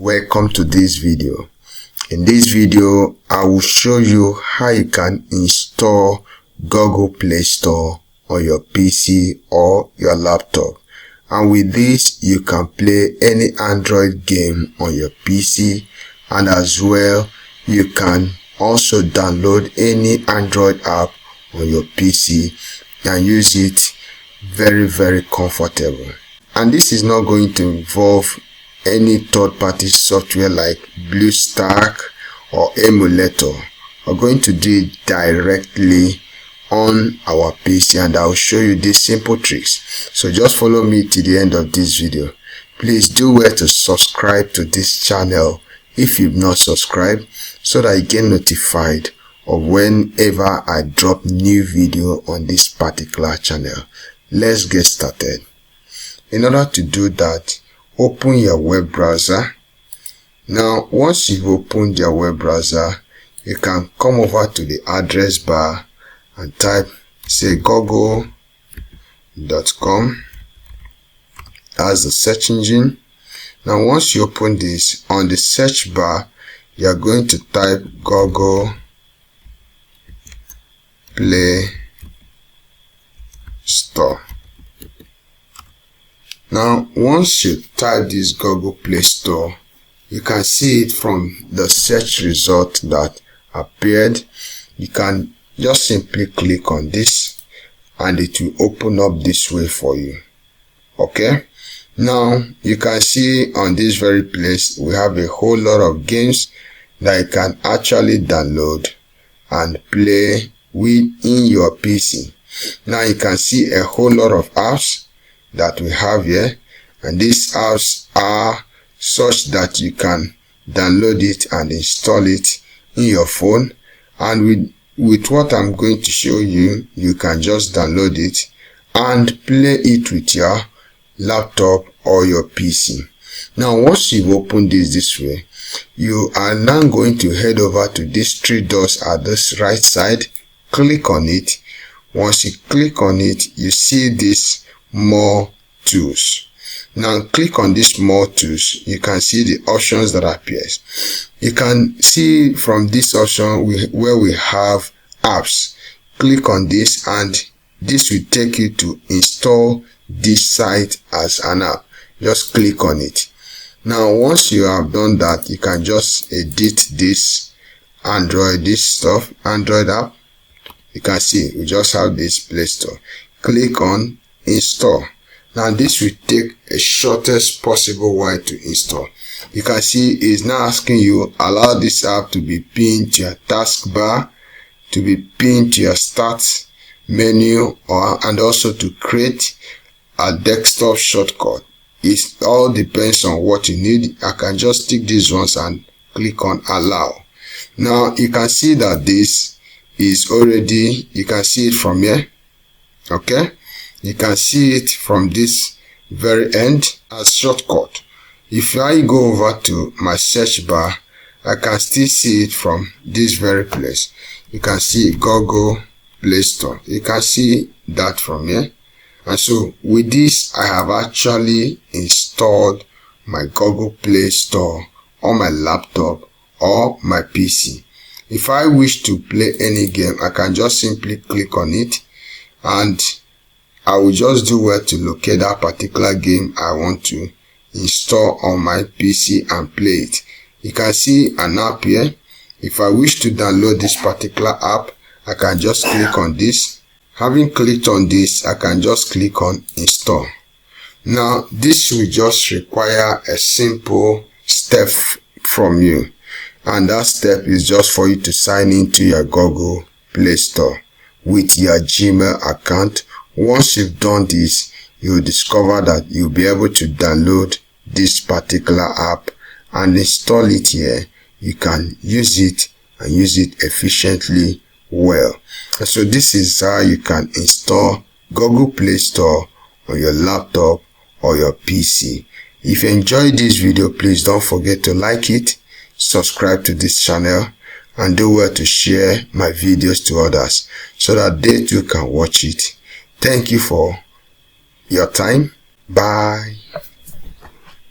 Welcome to this video. In this video, I will show you how you can install Google Play Store on your PC or your laptop. And with this, you can play any Android game on your PC, and as well, you can also download any Android app on your PC and use it very comfortable. And this is not going to involve any third-party software like BlueStack or emulator. We're going to do it directly on our PC, and I'll show you these simple tricks. So just follow me to the end of this video. Please do well to subscribe to this channel if you've not subscribed, so that you get notified of whenever I drop new video on this particular channel. Let's get started. In order to do that, open your web browser. Now, once you've opened your web browser, you can come over to the address bar and type, say, google.com as the search engine. Now, once you open this, on the search bar, you are going to type Google Play Store. Now, once you type this Google Play Store, you can see it from the search result that appeared. You can just simply click on this and it will open up this way for you. Okay. Now, you can see on this very place, we have a whole lot of games that you can actually download and play within your PC. Now, you can see a whole lot of apps that we have here, and these apps are such that you can download it and install it in your phone. And with what I'm going to show you, you can just download it and play it with your laptop or your PC. Now, once you've opened this way, you are now going to head over to these three dots at this right side. Click on it. Once you click on it, you see this more tools. Now click on this more tools. You can see the options that appears. You can see from this option where we have apps. Click on this and this will take you to install this site as an app. Just click on it. Now once you have done that, you can just edit this Android app. You can see we just have this Play Store. Click on install. Now this will take a shortest possible while to install. You can see it's now asking you allow this app to be pinned to your taskbar, to be pinned to your start menu, and also to create a desktop shortcut. It all depends on what you need. I can just tick these ones and click on allow. Now you can see that this is already, you can see it from here. Okay, you can see it from this very end as shortcut. If I go over to my search bar, I can still see it from this very place. You can see Google Play Store. You can see that from here. And so with this, I have actually installed my Google Play Store on my laptop or my PC. If I wish to play any game, I can just simply click on it and I will just do well to locate that particular game I want to install on my PC and play it. You can see an app here. If I wish to download this particular app, I can just click on this. Having clicked on this, I can just click on install. Now, this will just require a simple step from you. And that step is just for you to sign into your Google Play Store with your Gmail account. Once you've done this, you'll discover that you'll be able to download this particular app and install it here. You can use it and use it efficiently well. And so this is how you can install Google Play Store on your laptop or your PC. If you enjoyed this video, please don't forget to like it, subscribe to this channel, and do well to share my videos to others so that they too can watch it. Thank you for your time. Bye.